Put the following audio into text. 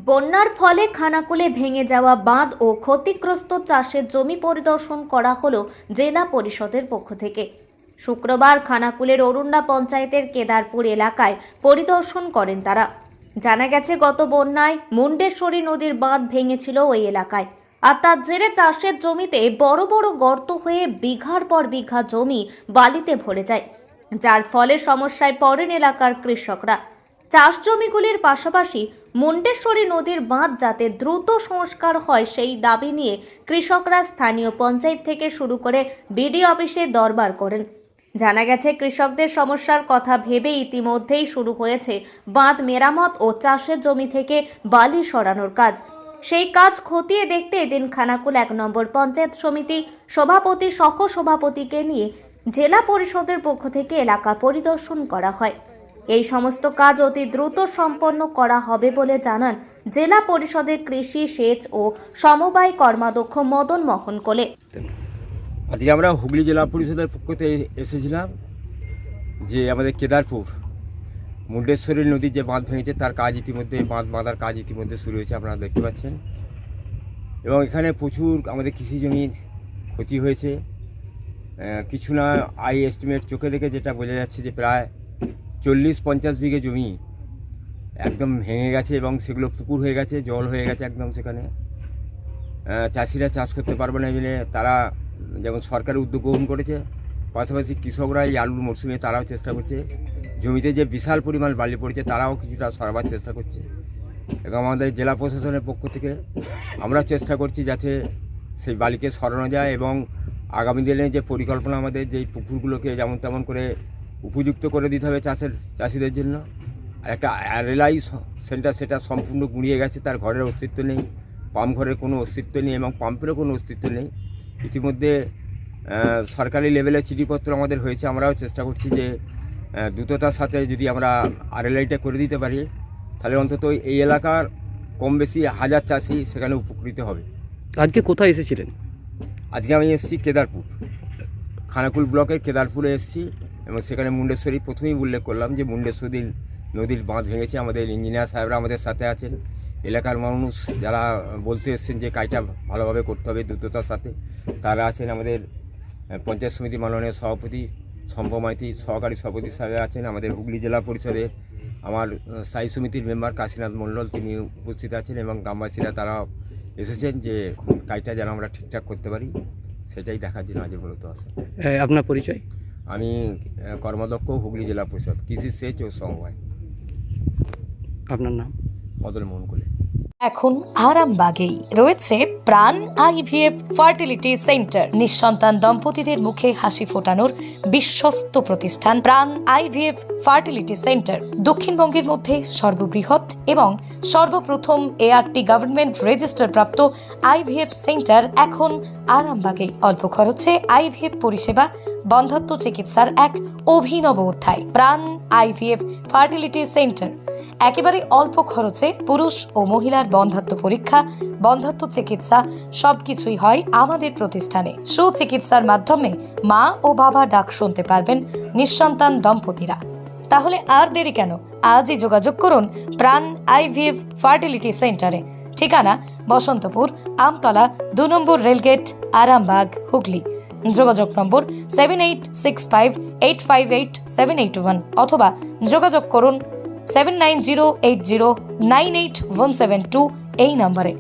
বন্যার ফলে খানাকুলে ভেঙে যাওয়া বাঁধ ও ক্ষতিগ্রস্ত চাষের জমি পরিদর্শন করা হলো জেলা পরিষদের পক্ষ থেকে। শুক্রবার খানাকুলের অরুণ্ডা পঞ্চায়েতের কেদারপুর এলাকায় পরিদর্শন করেন তারা। জানা গেছে, গত বন্যায় মুন্ডেশ্বরী নদীর বাঁধ ভেঙেছিল ওই এলাকায়, আর তার জেরে চাষের জমিতে বড় বড় গর্ত হয়ে বিঘার পর বিঘা জমি বালিতে ভরে যায়, যার ফলে সমস্যায় পড়েন এলাকার কৃষকরা। চাষ জমিগুলির পাশাপাশি মুন্ডেশ্বরী নদীর বাঁধ যাতে দ্রুত সংস্কার হয় সেই দাবি নিয়ে কৃষকরা স্থানীয় পঞ্চায়েত থেকে শুরু করে বিডিও অফিসে দরবার করেন। জানা গেছে, কৃষকদের সমস্যার কথা ভেবে ইতিমধ্যেই শুরু হয়েছে বাঁধ মেরামত ও চাষের জমি থেকে বালি সরানোর কাজ। সেই কাজ খতিয়ে দেখতে এদিন খানাকুল ১ নম্বর পঞ্চায়েত সমিতি সভাপতি সহ সভাপতিকে নিয়ে জেলা পরিষদের পক্ষ থেকে এলাকা পরিদর্শন করা হয়। এই সমস্ত কাজ অতি দ্রুত সম্পন্ন করা হবে বলে জানান জেলা পরিষদের কৃষি, সেচ ও সমবায় কর্মাধ্যক্ষ মদন মোহন কোলে। আজকে আমরা হুগলি জেলা পরিষদের পক্ষ থেকে এসেছিলাম যে আমাদের কেদারপুর মুন্ডেশ্বরী নদীর যে বাঁধ ভেঙেছে তার কাজ ইতিমধ্যে, বাঁধ বাঁধার কাজ ইতিমধ্যে শুরু হয়েছে, আপনারা দেখতে পাচ্ছেন। এবং এখানে প্রচুর আমাদের কৃষি জমির ক্ষতি হয়েছে। কিছু না আই এস্টিমেট চোখে দেখে যেটা বোঝা যাচ্ছে যে প্রায় 40-50 বিঘে জমি একদম ভেঙে গেছে এবং সেগুলো পুকুর হয়ে গেছে, জল হয়ে গেছে একদম। সেখানে চাষিরা চাষ করতে পারবে না বলে তারা যেমন সরকারি উদ্যোগ গ্রহণ করেছে, পাশাপাশি কৃষকরা এই আলুর মরশুমে তারাও চেষ্টা করছে। জমিতে যে বিশাল পরিমাণ বালি পড়েছে তারাও কিছুটা সরাবার চেষ্টা করছে। এবং আমাদের জেলা প্রশাসনের পক্ষ থেকে আমরা চেষ্টা করছি যাতে সেই বালিকে সরানো যায় এবং আগামী দিনে যে পরিকল্পনা আমাদের, যেই পুকুরগুলোকে যেমন তেমন করে উপযুক্ত করে দিতে হবে চাষিদের জন্য। আর একটা রেলাই সেন্টার, সেটা সম্পূর্ণ গুঁড়িয়ে গেছে, তার ঘরের অস্তিত্ব নেই, পাম্প ঘরের কোনো অস্তিত্ব নেই এবং পাম্পেরও কোনো অস্তিত্ব নেই। ইতিমধ্যে সরকারি লেভেলে চিঠিপত্র আমাদের হয়েছে। আমরাও চেষ্টা করছি যে দ্রুততার সাথে যদি আমরা আরএলআইটা করে দিতে পারি তাহলে অন্তত এই এলাকার কম বেশি 1000 চাষি সেখানে উপকৃত হবে। আজকে কোথায় এসেছিলেন? আজকে আমি এসেছি কেদারপুর, খানাকুল ব্লকের কেদারপুরে এসেছি এবং সেখানে মুন্ডেশ্বরী, প্রথমেই উল্লেখ করলাম যে মুন্ডেশ্বরী নদীর বাঁধ ভেঙেছে। আমাদের ইঞ্জিনিয়ার সাহেবরা আমাদের সাথে আছেন, এলাকার মানুষ যারা বলতে এসছেন যে কাজটা ভালোভাবে করতে হবে দ্রুততার সাথে, তারা আছেন। আমাদের পঞ্চায়েত সমিতি মাননীয় সভাপতি সম্ভব মাইতি, সহকারী সভাপতি সাহেব আছেন। আমাদের হুগলি জেলা পরিষদের আমার স্থায়ী সমিতির মেম্বার কাশীনাথ মণ্ডল, তিনি উপস্থিত আছেন এবং গ্রামবাসীরা তারাও এসেছেন যে কাজটা যেন আমরা ঠিকঠাক করতে পারি সেটাই দেখার জন্য আজ মূলত আসে। আপনার পরিচয়? আমি কর্মাধ্যক্ষ, হুগলি জেলা পরিষদ, কৃষি, সেচ ও সমবায়। আপনার নাম? মদন মোহন কোলে। এখন আরামবাগেই রয়েছে প্রাণ আইভিএফ ফার্টিলিটি সেন্টার। নিঃসন্তান দম্পতিদের মুখে হাসি ফোটানোর বিশ্বস্ত প্রতিষ্ঠান প্রাণ আইভিএফ ফার্টিলিটি সেন্টার দক্ষিণবঙ্গের মধ্যে সর্ববৃহৎ এবং সর্বপ্রথম এআরটি গভর্নমেন্ট রেজিস্টার প্রাপ্ত আইভিএফ সেন্টার এখন আরামবাগেই। অল্প খরচে আইভিএফ পরিষেবা, বন্ধ্যাত্ব চিকিৎসার এক অভিনব অধ্যায়। প্রাণ আইভিএফ ফার্টিলিটি সেন্টার একেবারে অল্প খরচে পুরুষ ও মহিলার বন্ধ্যাত্ব পরীক্ষা, বন্ধ্যাত্ব চিকিৎসা সবকিছুই হয় আমাদের প্রতিষ্ঠানে। সুচিকিৎসার মাধ্যমে মা ও বাবা ডাক শুনতে পারবেন নিঃসন্তান দম্পতিরা। তাহলে আর দেরি কেন? আজই যোগাযোগ করুন প্রাণ আইভিএফ ফার্টিলিটি সেন্টারে। ঠিকানা বসন্তপুর, আমতলা, 2 নম্বর রেলগেট, আরামবাগ, হুগলি। যোগাযোগ নম্বর 7865858781 অথবা যোগাযোগ করুন 7908098172 এই নম্বরে।